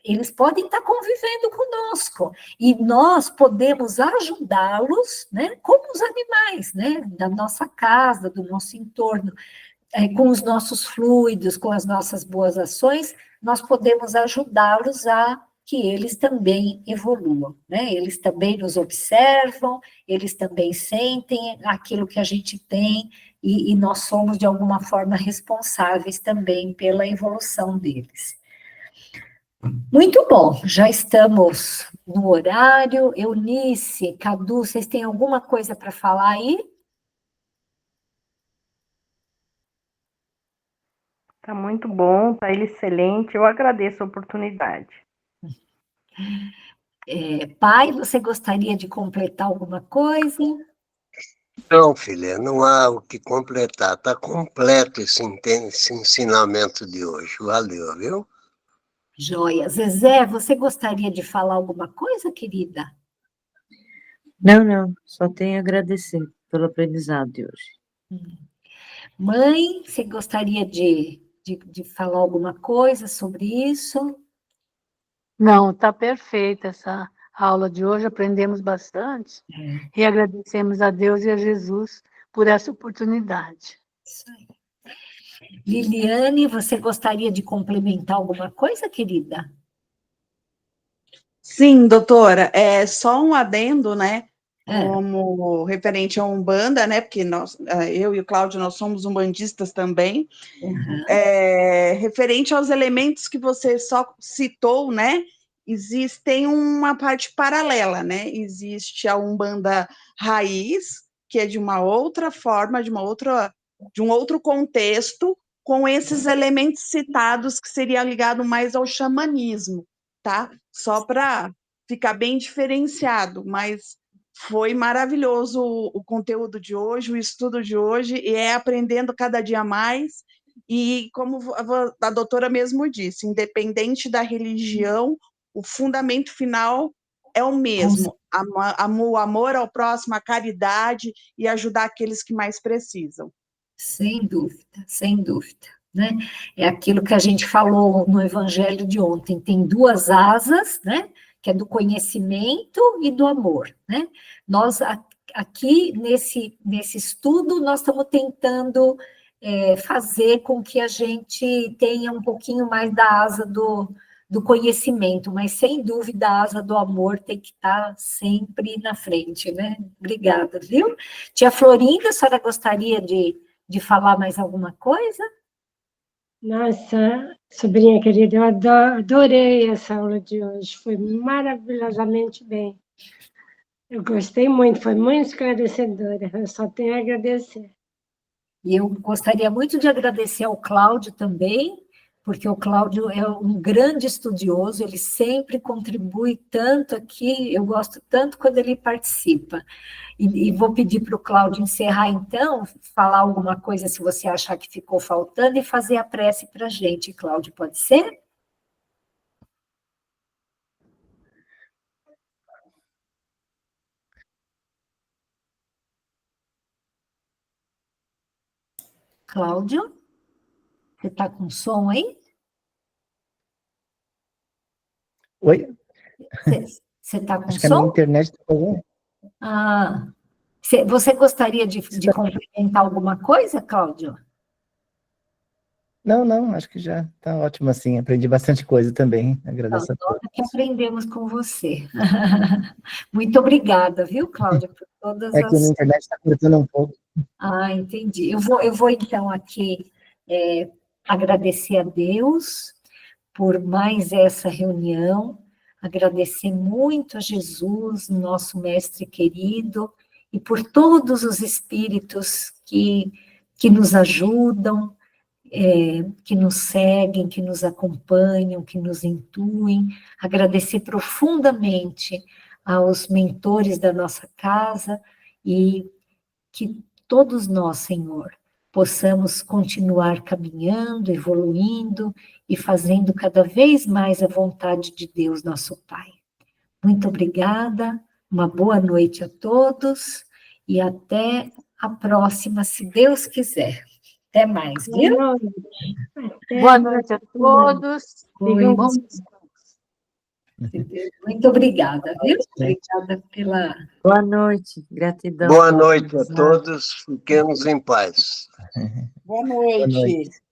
Speaker 1: eles podem estar convivendo conosco, e nós podemos ajudá-los, né, como os animais, né, da nossa casa, do nosso entorno, com os nossos fluidos, com as nossas boas ações, nós podemos ajudá-los a que eles também evoluam, né? Eles também nos observam, eles também sentem aquilo que a gente tem, e nós somos, de alguma forma, responsáveis também pela evolução deles. Muito bom, já estamos no horário. Eunice, Cadu, vocês têm alguma coisa para falar aí?
Speaker 7: Tá muito bom, tá excelente. Eu agradeço a oportunidade.
Speaker 1: Pai, você gostaria de completar alguma coisa?
Speaker 3: Não, filha, não há o que completar. Está completo esse ensinamento de hoje. Valeu, viu?
Speaker 1: Joia. Zezé, você gostaria de falar alguma coisa, querida?
Speaker 8: Não, só tenho a agradecer pelo aprendizado de hoje.
Speaker 1: Mãe, você gostaria de falar alguma coisa sobre isso?
Speaker 2: Não, está perfeita essa aula de hoje, aprendemos bastante e agradecemos a Deus e a Jesus por essa oportunidade.
Speaker 1: Isso aí. Liliane, você gostaria de complementar alguma coisa, querida?
Speaker 5: Sim, doutora, só um adendo, né? Como referente a Umbanda, né? Porque eu e o Cláudio, nós somos umbandistas também.
Speaker 1: Uhum.
Speaker 5: Referente aos elementos que você só citou, né? Existem uma parte paralela, né? Existe a Umbanda raiz, que é de uma outra forma, de um outro contexto, com esses elementos citados, que seria ligado mais ao xamanismo, tá? Só para ficar bem diferenciado, mas foi maravilhoso o conteúdo de hoje, o estudo de hoje, e aprendendo cada dia mais. E como a doutora mesmo disse, independente da religião, o fundamento final é o mesmo, o amor ao próximo, a caridade e ajudar aqueles que mais precisam.
Speaker 1: Sem dúvida, né? É aquilo que a gente falou no Evangelho de ontem, tem duas asas, né? Que é do conhecimento e do amor, né? Nós, aqui, nesse estudo, nós estamos tentando fazer com que a gente tenha um pouquinho mais da asa do conhecimento, mas, sem dúvida, a asa do amor tem que estar sempre na frente, né? Obrigada, viu? Tia Florinda, a senhora gostaria de falar mais alguma coisa?
Speaker 4: Nossa, sobrinha querida, eu adorei essa aula de hoje, foi maravilhosamente bem. Eu gostei muito, foi muito esclarecedora, eu só tenho a agradecer.
Speaker 1: E eu gostaria muito de agradecer ao Cláudio também, porque o Cláudio é um grande estudioso, ele sempre contribui tanto aqui, eu gosto tanto quando ele participa. E vou pedir para o Cláudio encerrar, então, falar alguma coisa, se você achar que ficou faltando, e fazer a prece para a gente, Cláudio, pode ser? Cláudio, você está com som aí?
Speaker 6: Oi?
Speaker 1: Você está com
Speaker 6: Acho que a minha
Speaker 1: som?
Speaker 6: internet está bom.
Speaker 1: Ah, você gostaria de complementar alguma coisa, Cláudio?
Speaker 6: Não, acho que já está ótimo assim. Aprendi bastante coisa também. Agradeço a todos.
Speaker 1: Nós que aprendemos com você. Muito obrigada, viu, Cláudia, por todas
Speaker 6: É que a minha
Speaker 1: as...
Speaker 6: internet está cortando um pouco.
Speaker 1: Ah, entendi. Eu vou então, aqui agradecer a Deus por mais essa reunião, agradecer muito a Jesus, nosso mestre querido, e por todos os espíritos que nos ajudam, que nos seguem, que nos acompanham, que nos intuem, agradecer profundamente aos mentores da nossa casa e que todos nós, Senhor, possamos continuar caminhando, evoluindo e fazendo cada vez mais a vontade de Deus, nosso Pai. Muito obrigada, uma boa noite a todos e até a próxima, se Deus quiser. Até mais, viu?
Speaker 2: Boa noite a todos.
Speaker 1: Oi.
Speaker 2: Bom
Speaker 1: Muito obrigada, viu? Obrigada pela...
Speaker 8: Boa noite, gratidão.
Speaker 3: Boa noite a todos, fiquemos em paz.
Speaker 5: Boa noite.
Speaker 6: Boa noite.